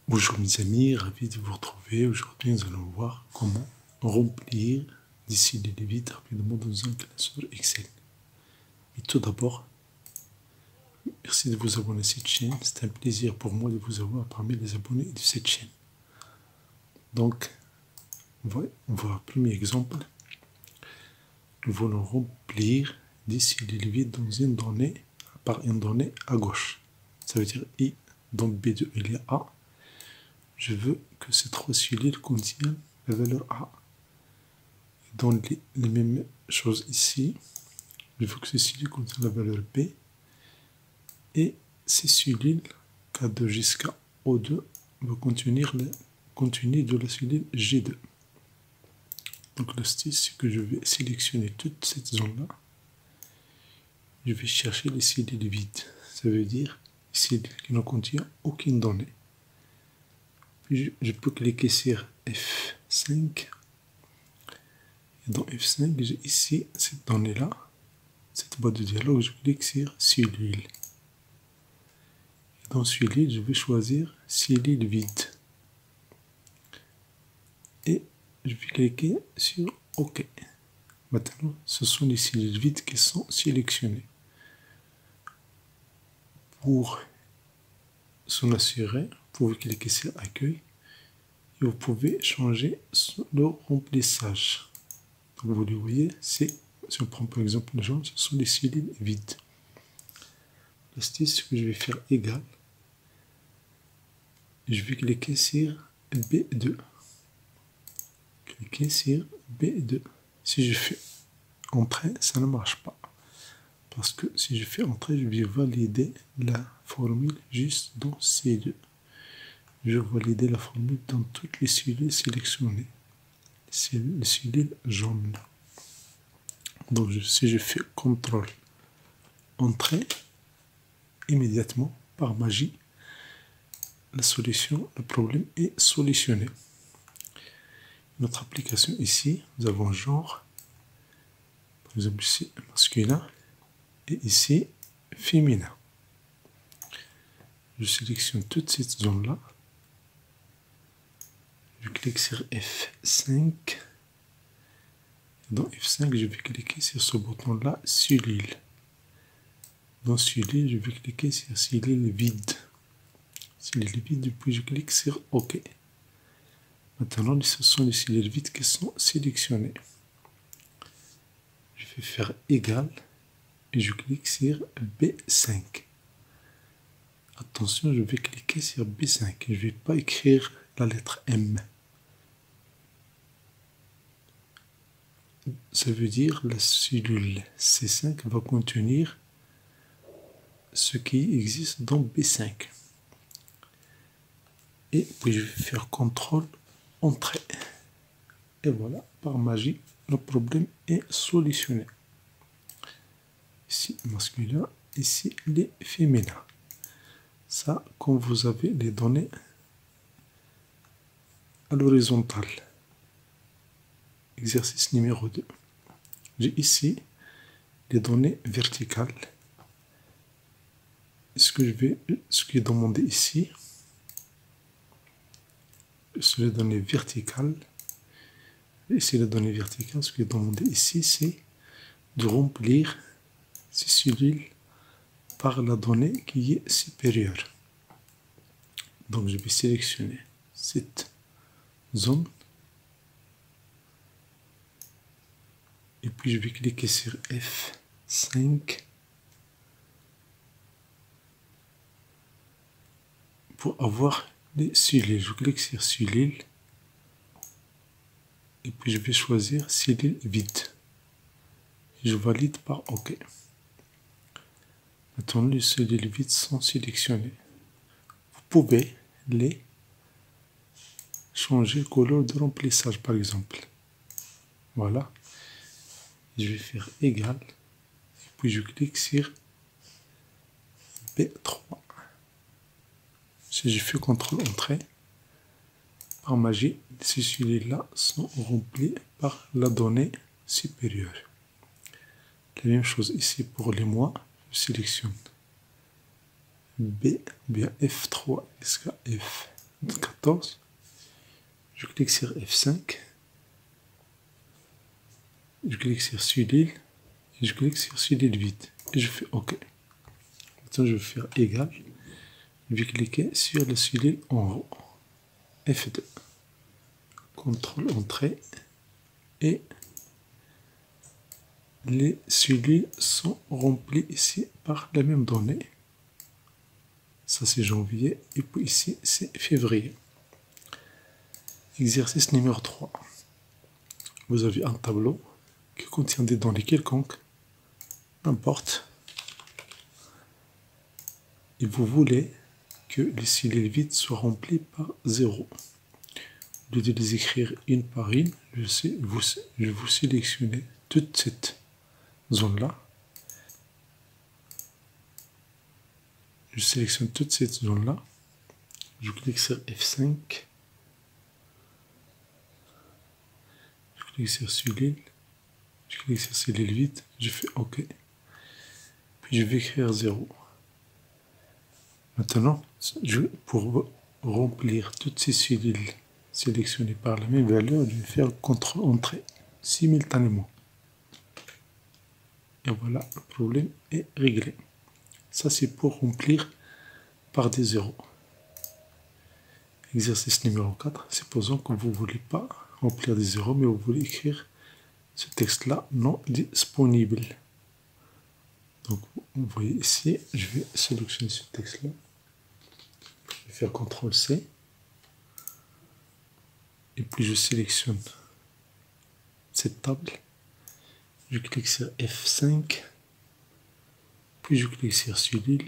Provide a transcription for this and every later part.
Bonjour mes amis, ravi de vous retrouver. Aujourd'hui, nous allons voir comment remplir des cellules vides rapidement dans un classeur Excel. Mais tout d'abord, merci de vous abonner à cette chaîne. C'est un plaisir pour moi de vous avoir parmi les abonnés de cette chaîne. Donc, on voit un premier exemple. Nous voulons remplir des cellules vides dans une donnée par une donnée à gauche. Ça veut dire I. Dans B2, il y a A. Je veux que ces trois cellules contiennent la valeur A. Dans les mêmes choses ici, je veux que ces cellules contiennent la valeur B. Et ces cellules, K2 jusqu'à O2, vont contenir le contenu de la cellule G2. Donc l'astuce, c'est que je vais sélectionner toute cette zone-là. Je vais chercher les cellules vides. Ça veut dire les cellules qui ne contiennent aucune donnée. Puis je peux cliquer sur F5. Et dans F5, j'ai ici cette donnée-là, cette boîte de dialogue, je clique sur cellule. Et dans cellule, je vais choisir cellule vide. Et je vais cliquer sur OK. Maintenant, ce sont les cellules vides qui sont sélectionnées. Pour s'en assurer, vous pouvez cliquer sur Accueil et vous pouvez changer le remplissage. Donc vous le voyez, si on prend par exemple le jaune, ce sont les cellules vides. L'astuce, c'est que je vais faire égal. Je vais cliquer sur B2. Cliquez sur B2. Si je fais Entrée, ça ne marche pas. Parce que si je fais Entrée, je vais valider la formule juste dans C2. Je vais valider la formule dans toutes les cellules sélectionnées. Les cellules jaunes. Donc si je fais CTRL Entrée, immédiatement, par magie, le problème est solutionné. Notre application ici, nous avons genre, par exemple ici masculin, et ici féminin. Je sélectionne toute cette zone-là. Je clique sur F5. Dans F5, je vais cliquer sur ce bouton-là, cellule. Dans cellule, je vais cliquer sur cellule vide. Cellule vide, puis je clique sur OK. Maintenant, ce sont les cellules vides qui sont sélectionnées. Je vais faire égal et je clique sur B5. Attention, je vais cliquer sur B5. Je ne vais pas écrire la lettre M. Ça veut dire la cellule C5 va contenir ce qui existe dans B5. Et puis je vais faire CTRL Entrée. Et voilà, par magie, le problème est solutionné. Ici masculin, ici les féminins. Ça, quand vous avez les données à l'horizontale. Exercice numéro 2. J'ai ici les données verticales. Ce qui est demandé ici, sur les données verticales, ici les données verticales, ce qui est demandé ici, c'est de remplir ces cellules par la donnée qui est supérieure. Donc je vais sélectionner cette zone et puis je vais cliquer sur F5 pour avoir les cellules. Je clique sur cellule et puis je vais choisir cellule vide. Je valide par OK. Maintenant, les cellules vides sont sélectionnées. Vous pouvez les changer de couleur de remplissage, par exemple. Voilà. Je vais faire égal. Puis je clique sur B3. Si je fais CTRL Entrée, par magie, ces cellules-là sont remplies par la donnée supérieure. La même chose ici pour les mois. Je sélectionne B, bien F3 jusqu'à 14. Je clique sur F5. Je clique sur Cellule. Et je clique sur Cellule vide. Et je fais OK. Maintenant, je vais faire égal. Je vais cliquer sur la cellule en haut. F2. CTRL entrée. Et les cellules sont remplies ici par la même donnée. Ça c'est janvier. Et puis ici c'est février. Exercice numéro 3. Vous avez un tableau qui contient des données quelconques. N'importe. Et vous voulez que les cellules vides soient remplies par 0. Au lieu de les écrire une par une, je vais vous sélectionner toute cette zone-là. Je sélectionne toute cette zone-là. Je clique sur F5. Je clique sur cellule. Je clique sur cellule vide. Je fais OK. Puis je vais écrire 0. Maintenant, pour remplir toutes ces cellules sélectionnées par la même valeur, je vais faire CTRL entrée simultanément. Et voilà, le problème est réglé. Ça, c'est pour remplir par des zéros. Exercice numéro 4. Supposons que vous ne voulez pas remplir des zéros, mais vous voulez écrire ce texte-là non disponible. Donc, vous voyez ici, je vais sélectionner ce texte-là. Je vais faire CTRL-C. Et puis, je sélectionne cette table. Je clique sur F5. Puis, je clique sur cellule.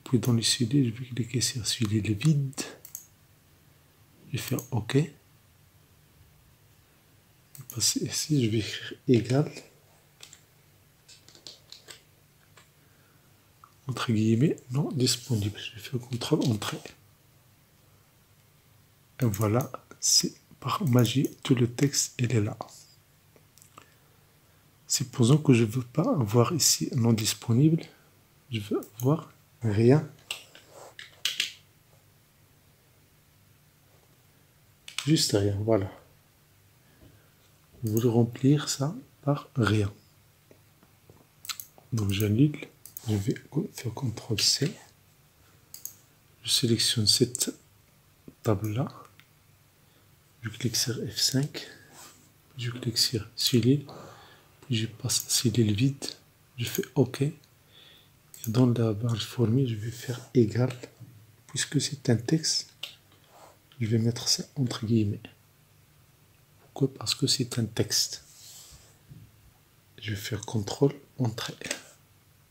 Puis, dans les cellules, je vais cliquer sur cellule vide. Je vais faire OK. Je vais passer ici, je vais écrire égal. Entre guillemets, non disponible. Je vais faire CTRL entrée. Et voilà, c'est par magie, tout le texte, il est là. Supposons que je ne veux pas avoir ici non disponible. Je veux avoir rien. Juste rien, voilà. Vous voulez remplir ça par rien. Donc j'annule. Je vais faire CTRL-C. Je sélectionne cette table-là. Je clique sur F5. Je clique sur cellule. Puis je passe à cellule vide. Je fais OK. Et dans la barre formule, je vais faire égal. Puisque c'est un texte, je vais mettre ça entre guillemets. Pourquoi? Parce que c'est un texte. Je vais faire CTRL entrée.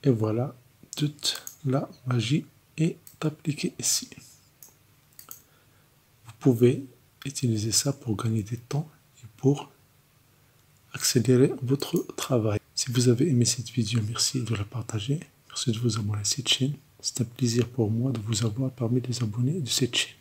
Et voilà, toute la magie est appliquée ici. Vous pouvez utiliser ça pour gagner du temps et pour accélérer votre travail. Si vous avez aimé cette vidéo, merci de la partager. Merci de vous abonner à cette chaîne. C'est un plaisir pour moi de vous avoir parmi les abonnés de cette chaîne.